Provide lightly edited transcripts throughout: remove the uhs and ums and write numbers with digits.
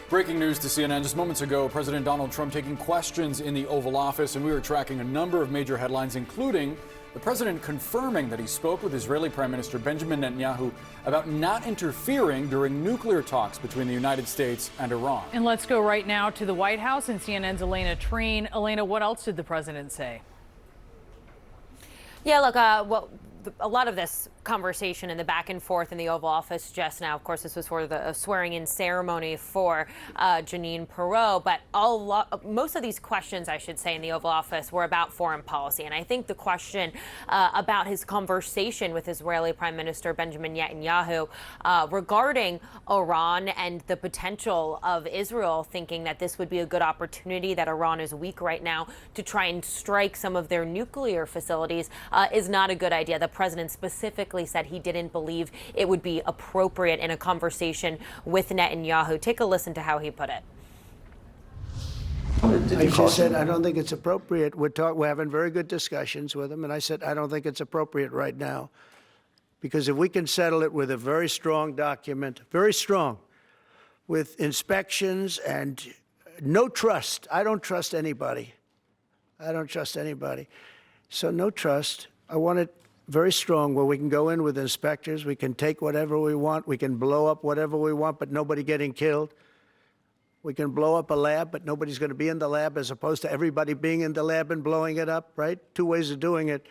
Breaking news to CNN just moments ago, President Donald Trump taking questions in the Oval Office, and we were tracking a number of major headlines, including the president confirming that he spoke with Israeli Prime Minister Benjamin Netanyahu about not interfering during nuclear talks between the United States and Iran. And let's go right now to the White House and CNN's Elena Treen. Elena, what else did the president say? Yeah, look, a lot of this conversation and the back and forth in the Oval Office just now, of course, this was for the swearing-in ceremony for Jeanine Pirro, but most of these questions, I should say, in the Oval Office were about foreign policy. And I think the question about his conversation with Israeli Prime Minister Benjamin Netanyahu regarding Iran and the potential of Israel thinking that this would be a good opportunity, that Iran is weak right now, to try and strike some of their nuclear facilities is not a good idea. The president specifically said he didn't believe it would be appropriate in a conversation with Netanyahu. Take a listen to how he put it. I just said, I don't think it's appropriate. We're having very good discussions with him, and I said, I don't think it's appropriate right now. Because if we can settle it with a very strong document, very strong, with inspections and no trust. I don't trust anybody. I don't trust anybody. So no trust. I want it very strong, where we can go in with inspectors, we can take whatever we want, we can blow up whatever we want, but nobody getting killed. We can blow up a lab, but nobody's going to be in the lab, as opposed to everybody being in the lab and blowing it up, right? Two ways of doing it.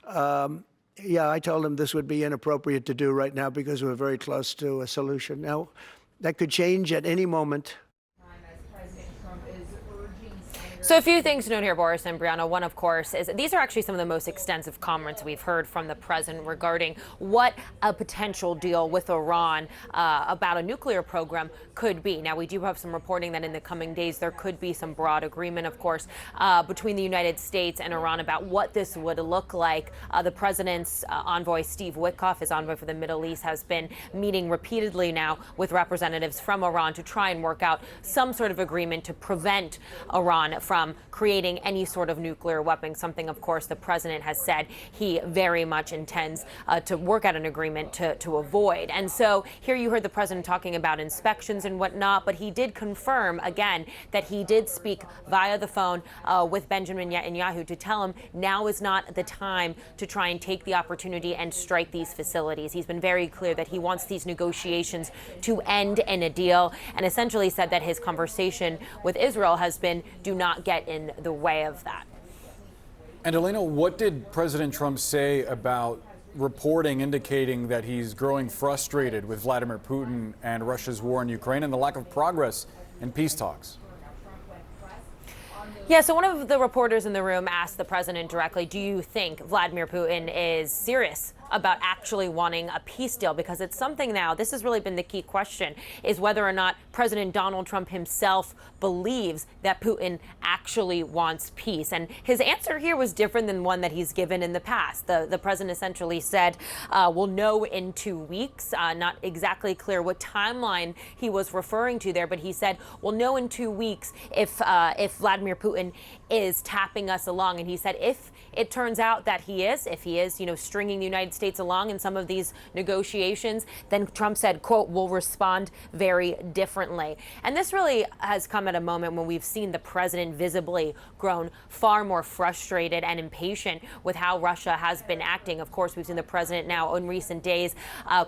Yeah, I told him this would be inappropriate to do right now because we're very close to a solution. Now, that could change at any moment. So a few things to note here, Boris and Brianna. One, of course, is these are actually some of the most extensive comments we've heard from the president regarding what a potential deal with Iran about a nuclear program could be. Now, we do have some reporting that in the coming days there could be some broad agreement, of course, between the United States and Iran about what this would look like. The president's envoy, Steve Witkoff, his envoy for the Middle East, has been meeting repeatedly now with representatives from Iran to try and work out some sort of agreement to prevent Iran from creating any sort of nuclear weapon, something, of course, the president has said he very much intends to work out an agreement to avoid. And so here you heard the president talking about inspections and whatnot, but he did confirm again that he did speak via the phone with Benjamin Netanyahu to tell him now is not the time to try and take the opportunity and strike these facilities. He's been very clear that he wants these negotiations to end in a deal, and essentially said that his conversation with Israel has been, do not get in the way of that. And Elena, what did President Trump say about reporting indicating that he's growing frustrated with Vladimir Putin and Russia's war in Ukraine and the lack of progress in peace talks? Yeah, so one of the reporters in the room asked the president directly, do you think Vladimir Putin is serious about actually wanting a peace deal? Because it's something now, this has really been the key question, is whether or not President Donald Trump himself believes that Putin actually wants peace. And his answer here was different than one that he's given in the past. The president essentially said, we'll know in 2 weeks. Not exactly clear what timeline he was referring to there, but he said, we'll know in 2 weeks if Vladimir Putin is tapping us along. And he said, if it turns out that he is, stringing the United States along in some of these negotiations, then Trump said, quote, we'll respond very differently. And this really has come at a moment when we've seen the president visibly grown far more frustrated and impatient with how Russia has been acting. Of course, we've seen the president now in recent days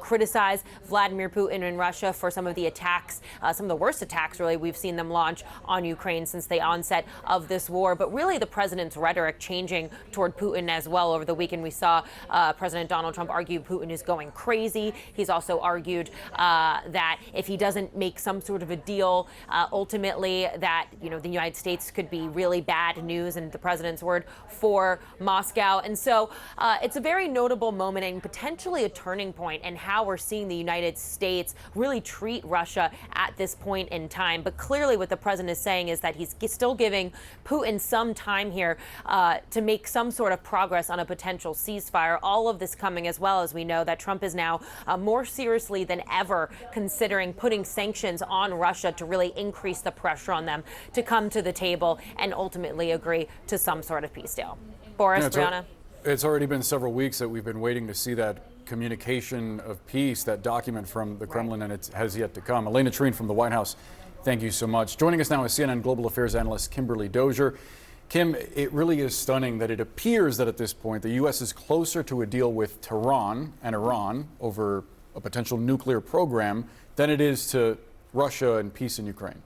criticize Vladimir Putin and Russia for some of the attacks, some of the worst attacks, really, we've seen them launch on Ukraine since the onset of this war. But really the president's rhetoric changing toward Putin as well. Over the weekend, we saw President Donald Trump argue Putin is going crazy. He's also argued that if he doesn't make some sort of a deal, ultimately that, the United States could be really bad news, in the president's word, for Moscow. And so it's a very notable moment and potentially a turning point in how we're seeing the United States really treat Russia at this point in time. But clearly what the president is saying is that he's still giving Putin some time here to make some sort of progress on a potential ceasefire. All of this coming as well as we know that Trump is now more seriously than ever considering putting sanctions on Russia to really increase the pressure on them to come to the table and ultimately agree to some sort of peace deal. Boris, Brianna. It's already been several weeks that we've been waiting to see that communication of peace, that document from the Kremlin, and it has yet to come. Elena Treen from the White House Thank you so much. Joining us now is CNN Global Affairs analyst Kimberly Dozier. Kim, it really is stunning that it appears that at this point the U.S. is closer to a deal with Tehran and Iran over a potential nuclear program than it is to Russia and peace in Ukraine.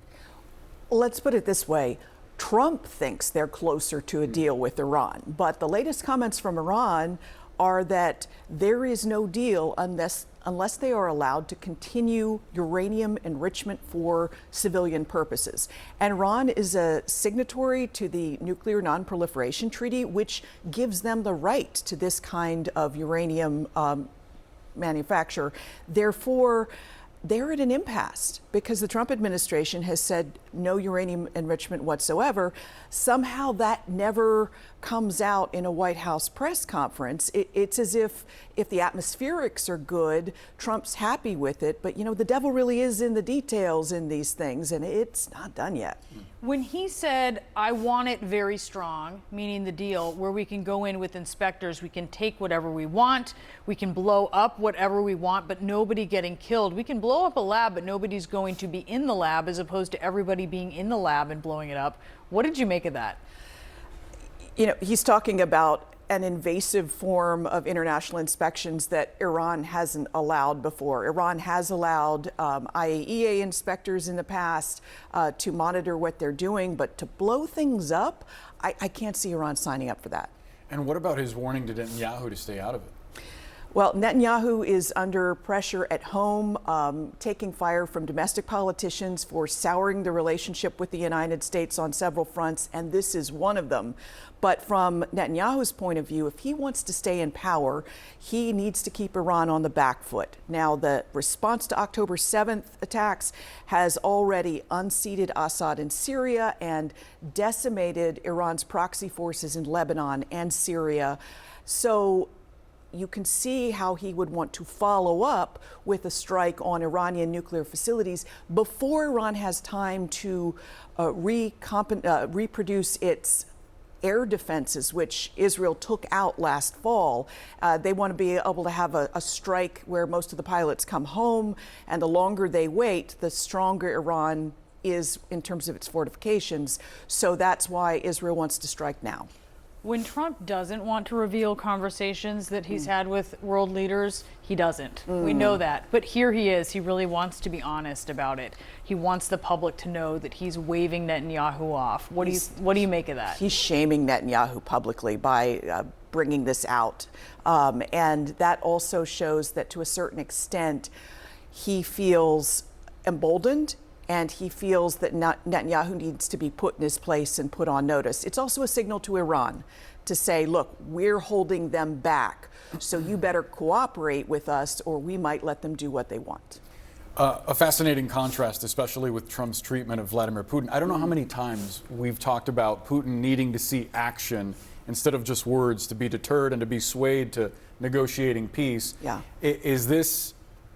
Let's put it this way. Trump thinks they're closer to a deal with Iran, but the latest comments from Iran are that there is no deal unless they are allowed to continue uranium enrichment for civilian purposes. And Iran is a signatory to the Nuclear Non-Proliferation Treaty, which gives them the right to this kind of uranium manufacture. Therefore, they're at an impasse because the Trump administration has said no uranium enrichment whatsoever. Somehow that never comes out in a White House press conference. It's as if the atmospherics are good, Trump's happy with it, but the devil really is in the details in these things, and it's not done yet. When he said, I want it very strong, meaning the deal where we can go in with inspectors, we can take whatever we want, we can blow up whatever we want, but nobody getting killed. We can blow up a lab, but nobody's going to be in the lab, as opposed to everybody being in the lab and blowing it up. What did you make of that? He's talking about an invasive form of international inspections that Iran hasn't allowed before. Iran has allowed IAEA inspectors in the past to monitor what they're doing, but to blow things up, I can't see Iran signing up for that. And what about his warning to Netanyahu to stay out of it? Well, Netanyahu is under pressure at home, taking fire from domestic politicians for souring the relationship with the United States on several fronts, and this is one of them. But from Netanyahu's point of view, if he wants to stay in power, he needs to keep Iran on the back foot. Now, the response to October 7th attacks has already unseated Assad in Syria and decimated Iran's proxy forces in Lebanon and Syria. So you can see how he would want to follow up with a strike on Iranian nuclear facilities before Iran has time to reproduce its air defenses, which Israel took out last fall. They want to be able to have a strike where most of the pilots come home, and the longer they wait, the stronger Iran is in terms of its fortifications. So that's why Israel wants to strike now. When Trump doesn't want to reveal conversations that he's had with world leaders, he doesn't. We know that. But here he is. He really wants to be honest about it. He wants the public to know that he's waving Netanyahu off. What do you make of that? He's shaming Netanyahu publicly by bringing this out. And that also shows that to a certain extent, he feels emboldened, and he feels that Netanyahu needs to be put in his place and put on notice. It's also a signal to Iran to say, look, we're holding them back, so you better cooperate with us or we might let them do what they want. A fascinating contrast, especially with Trump's treatment of Vladimir Putin. I don't know how many times we've talked about Putin needing to see action instead of just words to be deterred and to be swayed to negotiating peace. Yeah. Is this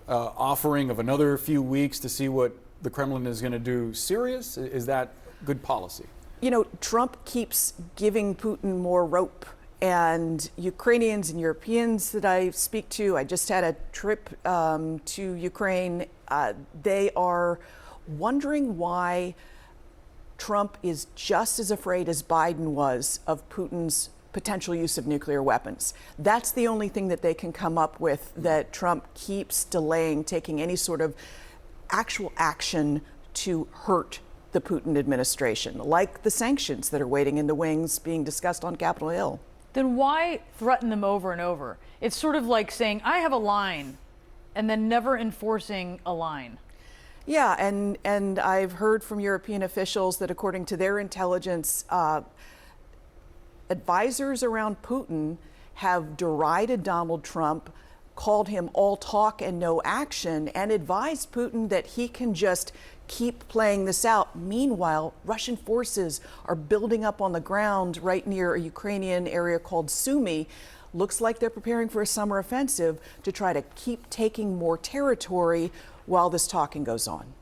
offering of another few weeks to see what the Kremlin is going to do serious? Is that good policy? Trump keeps giving Putin more rope, and Ukrainians and Europeans that I speak to, I just had a trip to Ukraine, they are wondering why Trump is just as afraid as Biden was of Putin's potential use of nuclear weapons. That's the only thing that they can come up with, that Trump keeps delaying taking any sort of actual action to hurt the Putin administration, like the sanctions that are waiting in the wings being discussed on Capitol Hill. Then why threaten them over and over? It's sort of like saying, I have a line, and then never enforcing a line. Yeah, and I've heard from European officials that according to their intelligence, advisors around Putin have derided Donald Trump, called him all talk and no action, and advised Putin that he can just keep playing this out. Meanwhile, Russian forces are building up on the ground right near a Ukrainian area called Sumy. Looks like they're preparing for a summer offensive to try to keep taking more territory while this talking goes on.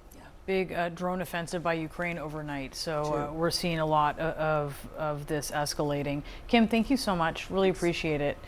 Big drone offensive by Ukraine overnight. So we're seeing a lot of this escalating. Kim, thank you so much. Really appreciate it.